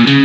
Alright,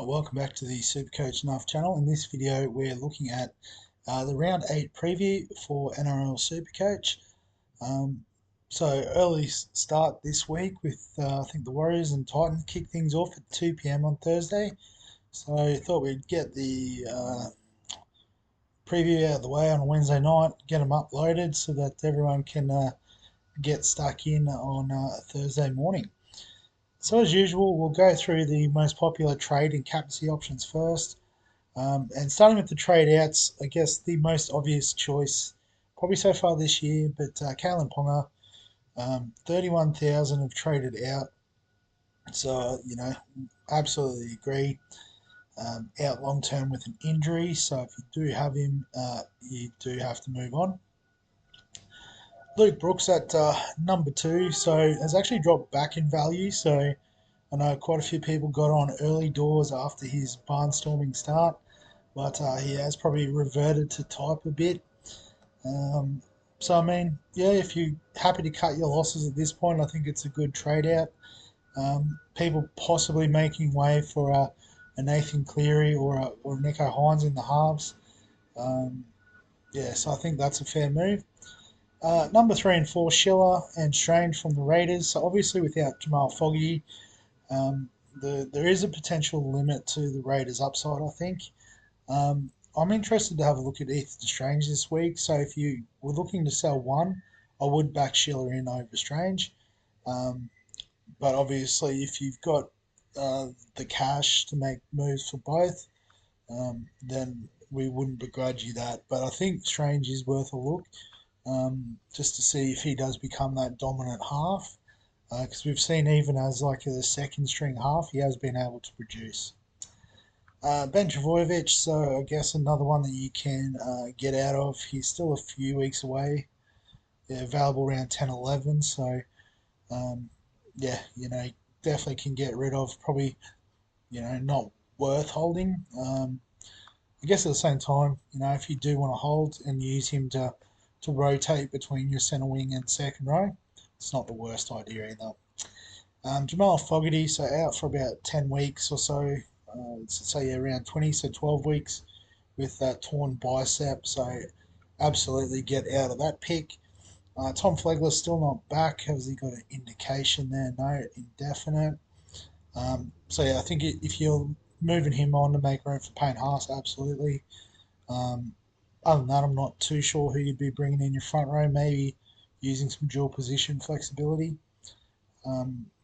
welcome back to the SuperCoach Nuff channel. In this video we're looking at the round 8 preview for NRL SuperCoach. So early start this week with I think the Warriors and Titans kick things off at 2 PM on Thursday. So I thought we'd get the preview out of the way on a Wednesday night, get them uploaded so that everyone can get stuck in on Thursday morning. So as usual, we'll go through the most popular trade and captaincy options first. And starting with the trade outs, I guess the most obvious choice, probably so far this year, but Kalyn Ponga, 31,000 have traded out. So, absolutely agree. Out long term with an injury. So if you do have him, you do have to move on. Luke Brooks at number 2, so has actually dropped back in value. So I know quite a few people got on early doors after his barnstorming start, but he has probably reverted to type a bit. So, I mean, yeah, if you're happy to cut your losses at this point, I think it's a good trade out. People possibly making way for a Nathan Cleary or Nico Hines in the halves. So I think that's a fair move. Number 3 and 4, Schiller and Strange from the Raiders. So obviously without Jamal Fogarty, there is a potential limit to the Raiders' upside, I think. I'm interested to have a look at Ethan Strange this week. So if you were looking to sell one, I would back Schiller in over Strange. But obviously, if you've got the cash to make moves for both, then we wouldn't begrudge you that. But I think Strange is worth a look, just to see if he does become that dominant half. Because we've seen even as like a second string half, he has been able to produce. Ben Travojevic, so I guess another one that you can get out of. He's still a few weeks away, available around 10-11. So definitely can get rid of. Probably not worth holding. I guess at the same time, if you do want to hold and use him to rotate between your centre wing and second row, it's not the worst idea either. Jamal Fogarty, so out for about 10 weeks or so. Let's say around 20, so 12 weeks with that torn bicep. So absolutely get out of that pick. Tom Flegler's still not back. Has he got an indication there? No, indefinite. I think if you're moving him on to make room for Payne Haas, absolutely. Other than that, I'm not too sure who you'd be bringing in your front row. Maybe using some dual position flexibility.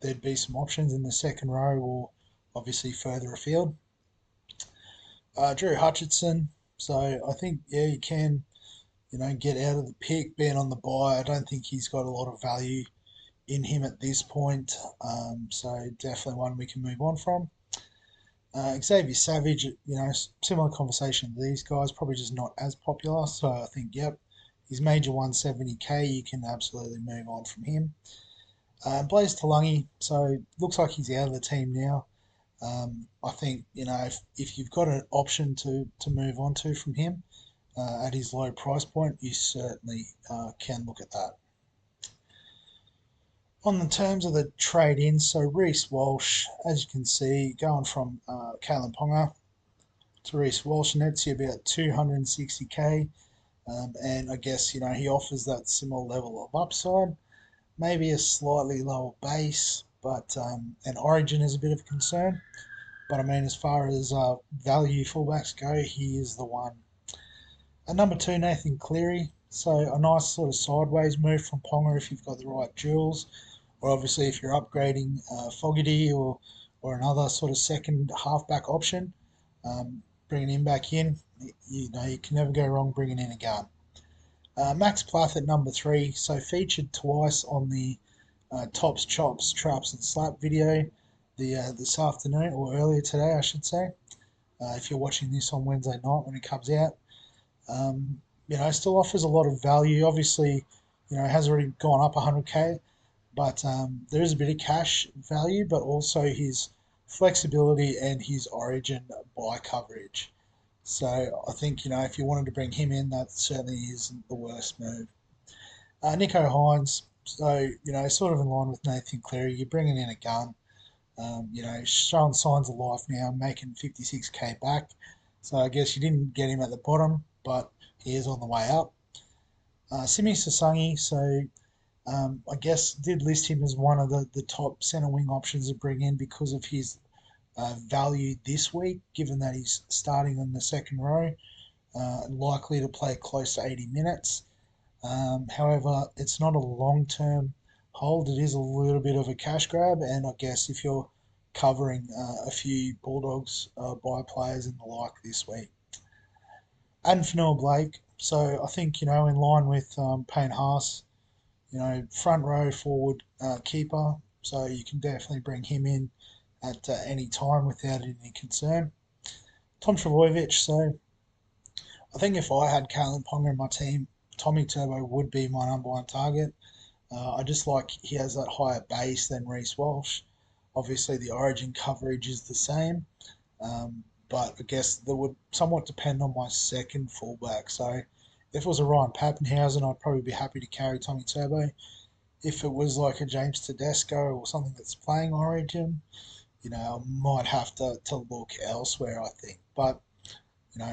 There'd be some options in the second row or obviously further afield. Drew Hutchinson. So I think, you can, get out of the pick, being on the buy. I don't think he's got a lot of value in him at this point. So definitely one we can move on from. Xavier Savage, similar conversation to these guys, probably just not as popular. So I think, he's major 170k. You can absolutely move on from him. Blaze Talangi, so looks like he's out of the team now. I think, if you've got an option to move on to from him at his low price point, you certainly can look at that. On the terms of the trade-in, so Reece Walsh, as you can see, going from Kalyn Ponga to Reece Walsh nets you about 260k. And I guess, he offers that similar level of upside. Maybe a slightly lower base, but an origin is a bit of a concern. But I mean, as far as value fullbacks go, he is the one. At number 2, Nathan Cleary. So a nice sort of sideways move from Ponga if you've got the right duels, or obviously if you're upgrading Fogarty or another sort of second halfback option, bringing him back in, you can never go wrong bringing in a gun. Max Plath at number 3, so featured twice on the Tops, Chops, Traps and Slap video this afternoon, or earlier today I should say, if you're watching this on Wednesday night when it comes out. Still offers a lot of value. Obviously, has already gone up 100k, but there is a bit of cash value, but also his flexibility and his origin buy coverage. So I think, if you wanted to bring him in, that certainly isn't the worst move. Nico Hines, so, sort of in line with Nathan Cleary, you're bringing in a gun, showing signs of life now, making 56k back. So I guess you didn't get him at the bottom, but he is on the way up. Simi Sasangi, so I guess did list him as one of the top centre wing options to bring in because of his value this week, given that he's starting on the second row, likely to play close to 80 minutes. However, it's not a long term hold. It is a little bit of a cash grab, and I guess if you're covering a few Bulldogs by players and the like this week. And Fanua Blake, so I think, in line with Payne Haas, front row forward keeper, so you can definitely bring him in at any time without any concern. Tom Trbojevic, so I think if I had Kalen Ponga in my team, Tommy Turbo would be my number one target. I just like he has that higher base than Reece Walsh. Obviously, the origin coverage is the same, but I guess that would somewhat depend on my second fullback. So if it was a Ryan Pappenhausen, I'd probably be happy to carry Tommy Turbo. If it was like a James Tedesco or something that's playing origin, I might have to look elsewhere, I think. But,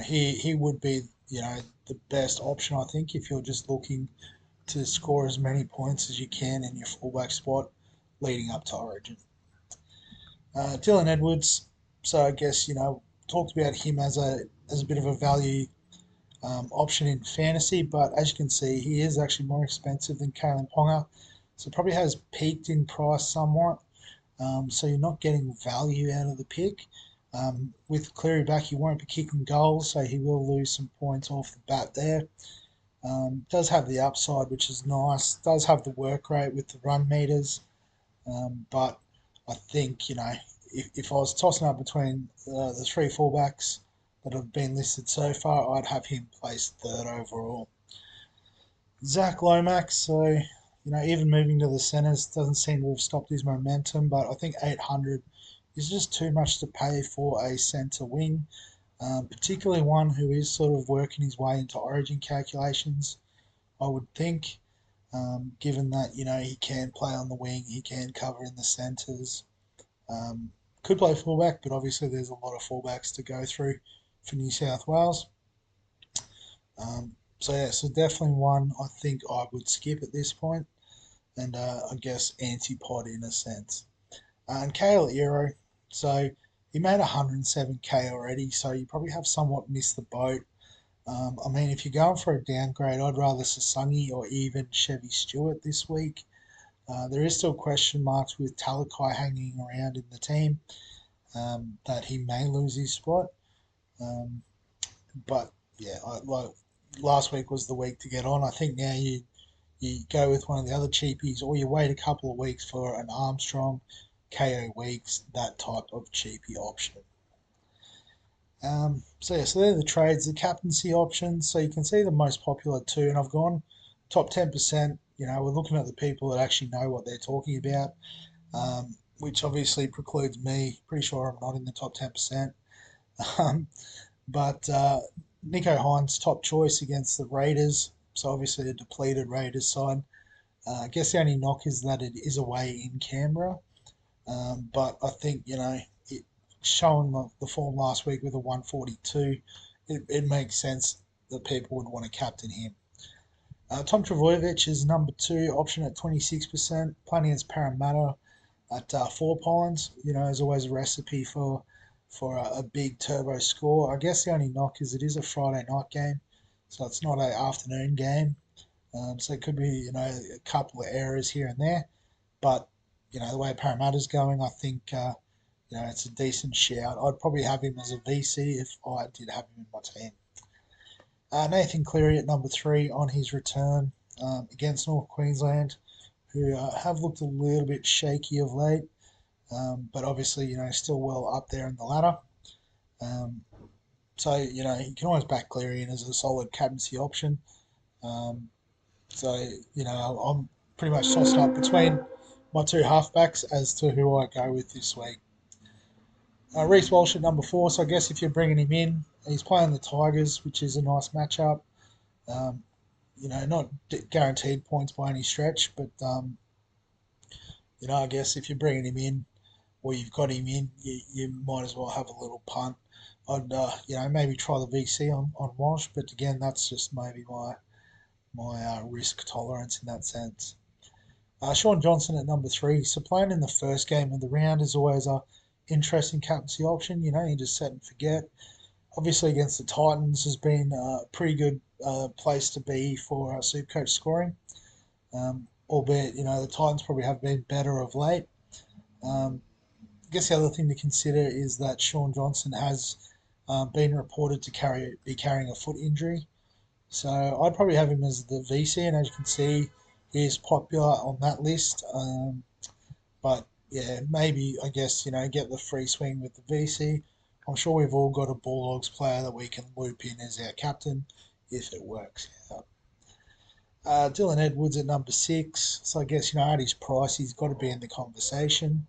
he would be, the best option, I think, if you're just looking to score as many points as you can in your fullback spot leading up to Origin. Dylan Edwards, so I guess, talked about him as a bit of a value option in fantasy, but as you can see, he is actually more expensive than Kalen Ponga, so probably has peaked in price somewhat. So you're not getting value out of the pick. With Cleary back, he won't be kicking goals, so he will lose some points off the bat there. Does have the upside, which is nice. Does have the work rate with the run meters. But I think, if I was tossing up between the three fullbacks that have been listed so far, I'd have him placed third overall. Zach Lomax, so, even moving to the centres doesn't seem to have stopped his momentum, but I think 800 is just too much to pay for a centre wing, particularly one who is sort of working his way into origin calculations, I would think, given that, he can play on the wing, he can cover in the centres. Could play fullback, but obviously there's a lot of fullbacks to go through for New South Wales. So definitely one I think I would skip at this point, and I guess antipod in a sense. And Kale Eero, so he made 107k already, so you probably have somewhat missed the boat. I mean, if you're going for a downgrade, I'd rather Sasangi or even Chevy Stewart this week. There is still question marks with Talakai hanging around in the team, that he may lose his spot. But yeah, like last week was the week to get on. I think now you go with one of the other cheapies, or you wait a couple of weeks for an Armstrong, KO Weeks, that type of cheapie option. So they're the trades, the captaincy options. So you can see the most popular two, and I've gone top 10%. We're looking at the people that actually know what they're talking about, which obviously precludes me. Pretty sure I'm not in the top 10%. But Nico Hines, top choice against the Raiders. So obviously a depleted Raiders side. I guess the only knock is that it is away in Canberra. But I think, it showing the form last week with a 142, it makes sense that people would want to captain him. Tom Trbojevic is number two option at 26%, playing against Parramatta at Four Pines. As always a recipe for a big turbo score. I guess the only knock is it is a Friday night game, so it's not an afternoon game. So it could be, a couple of errors here and there. But, the way Parramatta's going, I think, it's a decent shout. I'd probably have him as a VC if I did have him in my team. Nathan Cleary at number three on his return against North Queensland, who have looked a little bit shaky of late, but obviously, still well up there in the ladder. So, you can always back Cleary in as a solid captaincy option. So, I'm pretty much tossing up between my two halfbacks as to who I go with this week. Reece Walsh at number four, so I guess if you're bringing him in, he's playing the Tigers, which is a nice matchup. not guaranteed points by any stretch, but I guess if you're bringing him in or you've got him in, you might as well have a little punt. I'd maybe try the VC on Walsh, but again, that's just maybe my risk tolerance in that sense. Sean Johnson at number 3. So playing in the first game of the round is always a interesting captaincy option. You just set and forget. Obviously against the Titans has been a pretty good place to be for SuperCoach scoring. Albeit, the Titans probably have been better of late. I guess the other thing to consider is that Sean Johnson has been reported to be carrying a foot injury. So I'd probably have him as the VC, and as you can see, he is popular on that list. But yeah, maybe I guess get the free swing with the VC. I'm sure we've all got a Bulldogs player that we can loop in as our captain if it works out. Dylan Edwards at number 6. So I guess at his price, he's got to be in the conversation.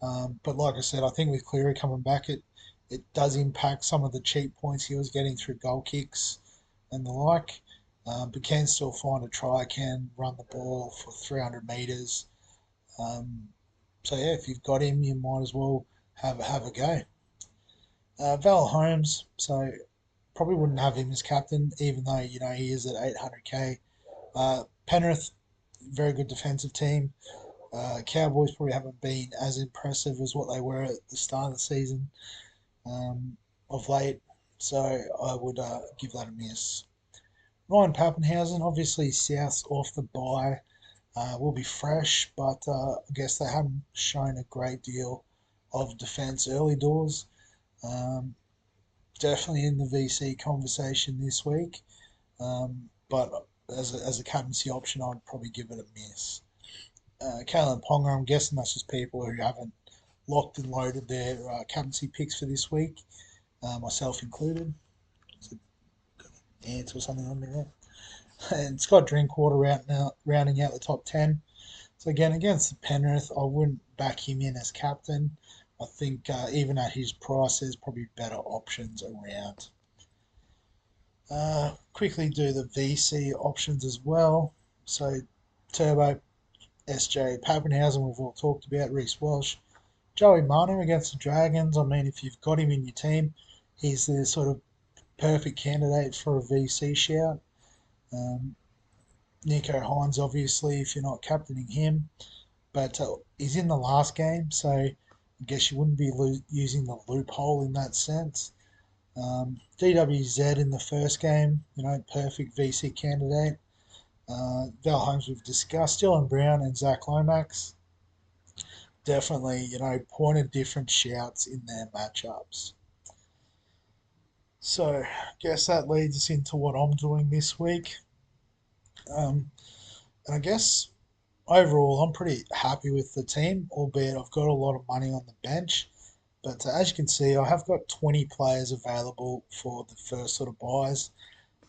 But like I said, I think with Cleary coming back, it does impact some of the cheap points he was getting through goal kicks and the like. But can still find a try, can run the ball for 300 metres. So yeah, if you've got him, you might as well have a go. Val Holmes, so probably wouldn't have him as captain, even though he is at 800k. Penrith, very good defensive team. Cowboys probably haven't been as impressive as what they were at the start of the season of late, so I would give that a miss. Ryan Pappenhausen, obviously South off the bye, will be fresh, but I guess they haven't shown a great deal of defence early doors. Definitely in the VC conversation this week, but as a captaincy option, I'd probably give it a miss. Kalen Ponga, I'm guessing that's just people who haven't locked and loaded their captaincy picks for this week, myself included. So, ants or something on me there. And Scott Drinkwater rounding out the top 10. So again, against the Penrith, I wouldn't back him in as captain. I think even at his price, there's probably better options around. Quickly do the VC options as well. So Turbo, SJ, Pappenhausen, we've all talked about, Reece Walsh. Joey Manu against the Dragons, I mean, if you've got him in your team, he's the sort of perfect candidate for a VC shout. Nico Hines, obviously, if you're not captaining him, but he's in the last game, so I guess you wouldn't be using the loophole in that sense. DWZ in the first game, perfect VC candidate. Val Holmes we've discussed, Dylan Brown and Zach Lomax. Definitely, point of different shouts in their matchups. So, I guess that leads us into what I'm doing this week. And I guess overall, I'm pretty happy with the team, albeit I've got a lot of money on the bench. But as you can see, I have got 20 players available for the first sort of buys,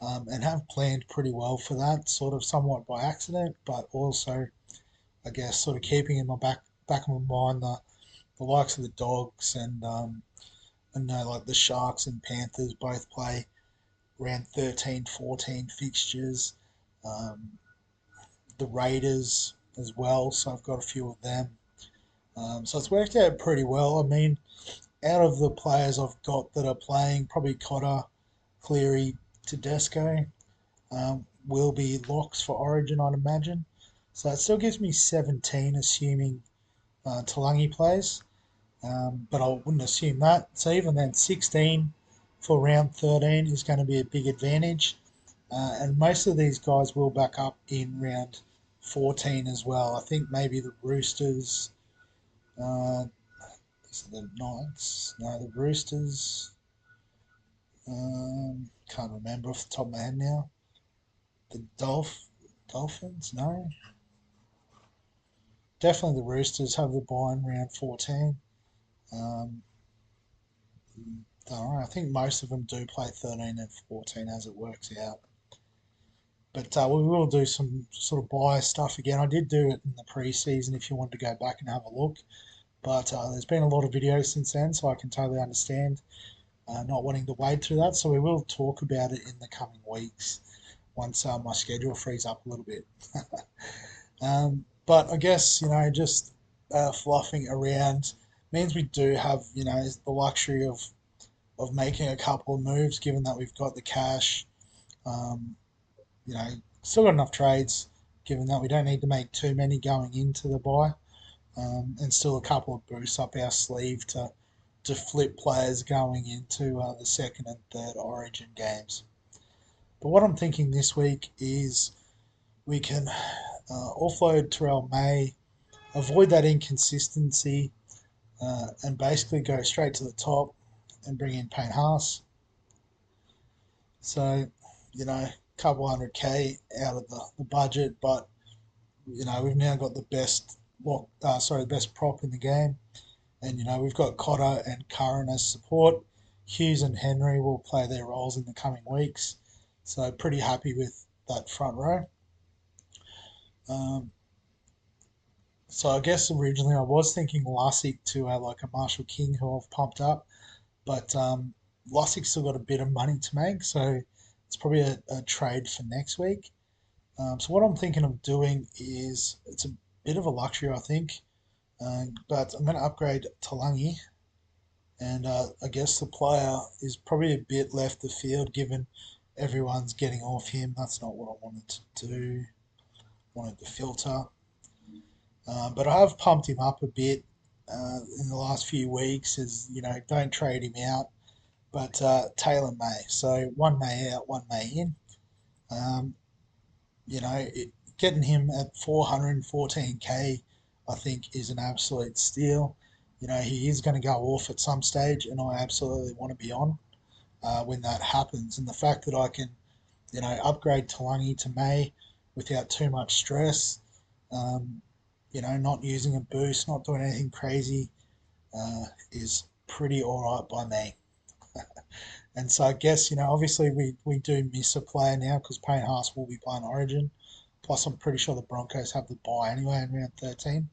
and have planned pretty well for that, sort of somewhat by accident, but also, I guess, sort of keeping in my back of my mind the likes of the Dogs and like the Sharks and Panthers both play around 13, 14 fixtures. Um, the Raiders as well, so I've got a few of them. So it's worked out pretty well. I mean, out of the players I've got that are playing, probably Cotter, Cleary, Tedesco will be locks for Origin, I'd imagine. So it still gives me 17, assuming Talangi plays. But I wouldn't assume that. So even then, 16 for round 13 is going to be a big advantage. And most of these guys will back up in round 14 as well. I think maybe the Roosters, these are the Knights, no, the Roosters, can't remember off the top of my head now. The Dolphins, no. Definitely the Roosters have the bye in round 14. Um, don't know, I think most of them do play 13 and 14 as it works out. But we will do some sort of buy stuff again. I did do it in the pre-season if you wanted to go back and have a look. But there's been a lot of videos since then, so I can totally understand not wanting to wade through that. So we will talk about it in the coming weeks. once my schedule frees up a little bit. But I guess, just fluffing around means we do have, the luxury of making a couple of moves, given that we've got the cash. Um, you know, Still got enough trades, given that we don't need to make too many going into the buy, and still a couple of boosts up our sleeve to flip players going into the second and third Origin games. But what I'm thinking this week is we can offload Terrell May, avoid that inconsistency, and basically go straight to the top and bring in Payne Haas. So, a couple hundred K out of the budget, but we've now got the best the best prop in the game, and we've got Cotter and Curran as support. Hughes and Henry will play their roles in the coming weeks, so pretty happy with that front row. Um, so I guess originally I was thinking Lussick to like a Marshall King who I've pumped up, but Lussick's still got a bit of money to make, so it's probably a trade for next week. So what I'm thinking of doing is it's a bit of a luxury, I think, but I'm going to upgrade Talangi, and I guess the player is probably a bit left the field given everyone's getting off him. That's not what I wanted to do. Wanted to filter, but I have pumped him up a bit in the last few weeks. As don't trade him out, but Taylor May. So one May out, one May in. Um, Getting him at 414k, I think, is an absolute steal. He is going to go off at some stage, and I absolutely want to be on when that happens. And the fact that I can, upgrade Talangi to May without too much stress, um, not using a boost, not doing anything crazy, is pretty alright by me. And so I guess, obviously we do miss a player now because Payne Haas will be playing Origin. Plus, I'm pretty sure the Broncos have the bye anyway in round 13.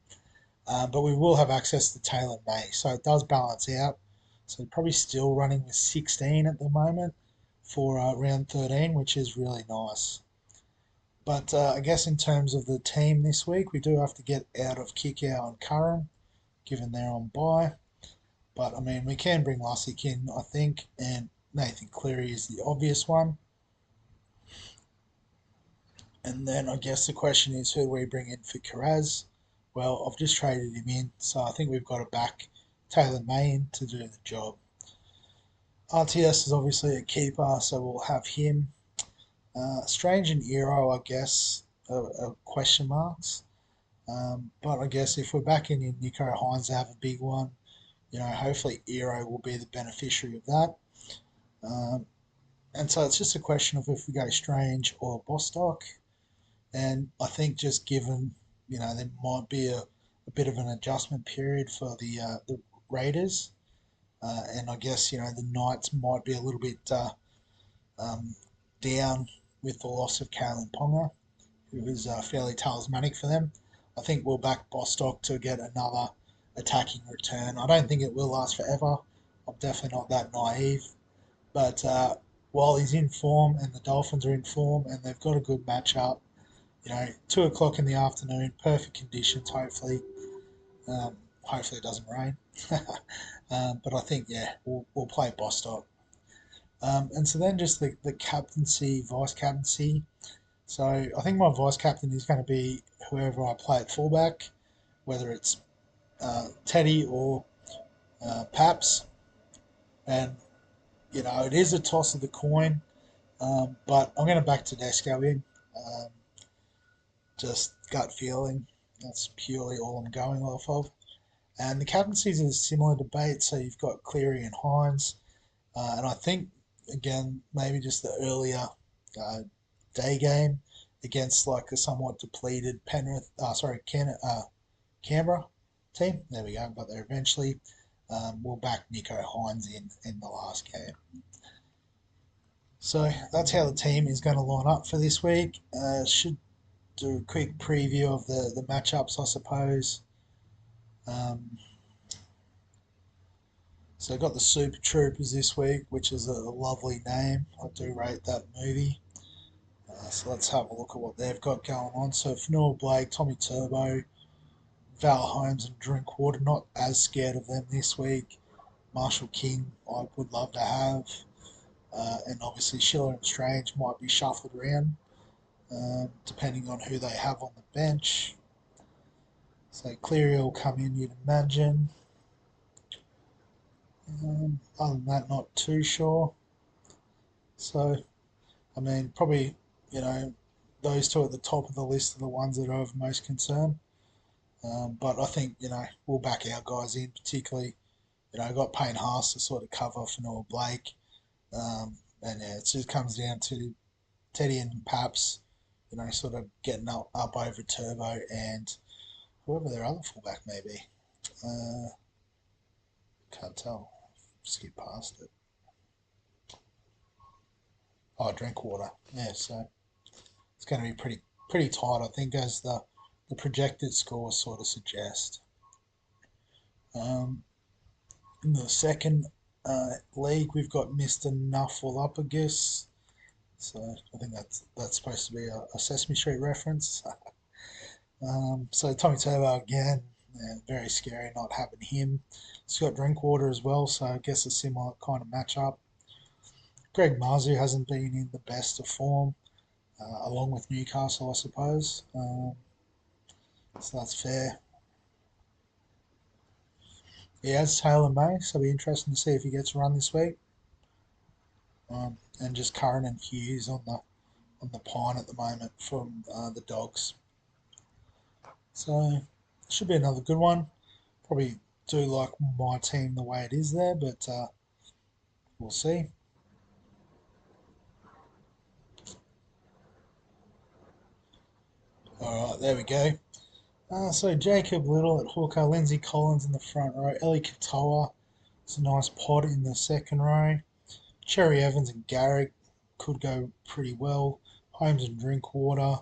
But we will have access to Taylor May. So it does balance out. So probably still running with 16 at the moment for round 13, which is really nice. But I guess in terms of the team this week, we do have to get out of Kikau and Curran, given they're on bye. But I mean, we can bring Lussick in, I think, and Nathan Cleary is the obvious one. And then I guess the question is, who do we bring in for Kiraz? Well, I've just traded him in, so I think we've got to back Taylor May in to do the job. RTS is obviously a keeper, so we'll have him. Strange and Eero, I guess, are question marks. But I guess if we're backing in Nico Hines to have a big one, hopefully Eero will be the beneficiary of that. And so it's just a question of if we go Strange or Bostock. And I think just given, there might be a bit of an adjustment period for the Raiders. And I guess, the Knights might be a little bit um, down with the loss of Kalen Ponga, who was fairly talismanic for them. I think we'll back Bostock to get another attacking return. I don't think it will last forever. I'm definitely not that naive. But while he's in form and the Dolphins are in form and they've got a good matchup, 2 o'clock in the afternoon, perfect conditions, hopefully. Hopefully it doesn't rain. But I think, yeah, we'll play Bostock. And so then just the captaincy, vice captaincy. So I think my vice captain is going to be whoever I play at fullback, whether it's Teddy or Paps. And, it is a toss of the coin, but I'm going to back Tedesco in. Just gut feeling. That's purely all I'm going off of. And the captaincies is a similar debate. So you've got Cleary and Hines. And I think, again, maybe just the earlier uh, day game against like a somewhat depleted Canberra team. There we go, got there eventually. We'll back Nico Hines in the last game. So that's how the team is going to line up for this week. Should do a quick preview of the matchups, I suppose. Um, so I've got the Super Troopers this week, which is a lovely name. I do rate that movie. So let's have a look at what they've got going on. So Fanua Blake, Tommy Turbo, Val Holmes, and Drinkwater. Not as scared of them this week. Marshall King, I would love to have. And obviously Schiller and Strange might be shuffled around depending on who they have on the bench. So Cleary will come in, you'd imagine. Other than that, not too sure. So, I mean, probably, you know, those two at the top of the list are the ones that are of most concern. But I think, we'll back our guys in, particularly, got Payne Haas to sort of cover for Noah Blake. And yeah, it just comes down to Teddy and Paps, sort of getting up over Turbo and whoever their other fullback may be. Uh, can't tell. Skip past it. Oh, Drinkwater. Yeah, so it's going to be pretty tight, I think, as the projected scores sort of suggest. Um, in the second league, we've got Mr. Nuffleupagus. So I think that's supposed to be a Sesame Street reference. So Tommy Turbo again, yeah, very scary not having him. Scott Drinkwater as well, so I guess a similar kind of matchup. Greg Marzu hasn't been in the best of form, along with Newcastle, I suppose. So that's fair. He has Taylor May, so it'll be interesting to see if he gets a run this week. And just Curran and Hughes on the pine at the moment from the Dogs. So should be another good one. Probably do like my team the way it is there, but we'll see. All right, there we go. So Jacob Little at hooker, Lindsay Collins in the front row, Ellie Katoa. It's a nice pod in the second row. Cherry Evans and Garrick could go pretty well. Holmes and Drinkwater.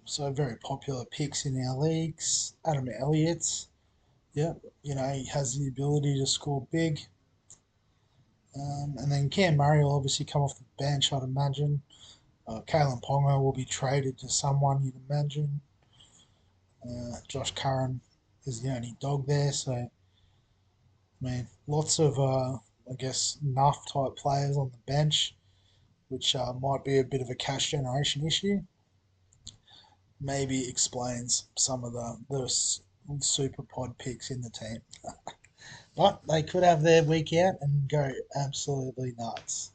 So very popular picks in our leagues. Adam Elliott, yeah, he has the ability to score big. And then Cam Murray will obviously come off the bench, I'd imagine. Kalen Ponga will be traded to someone, you'd imagine. Josh Curran is the only dog there, so I mean, lots of I guess nuff type players on the bench, which might be a bit of a cash generation issue. Maybe explains some of the super pod picks in the team. But they could have their week out and go absolutely nuts.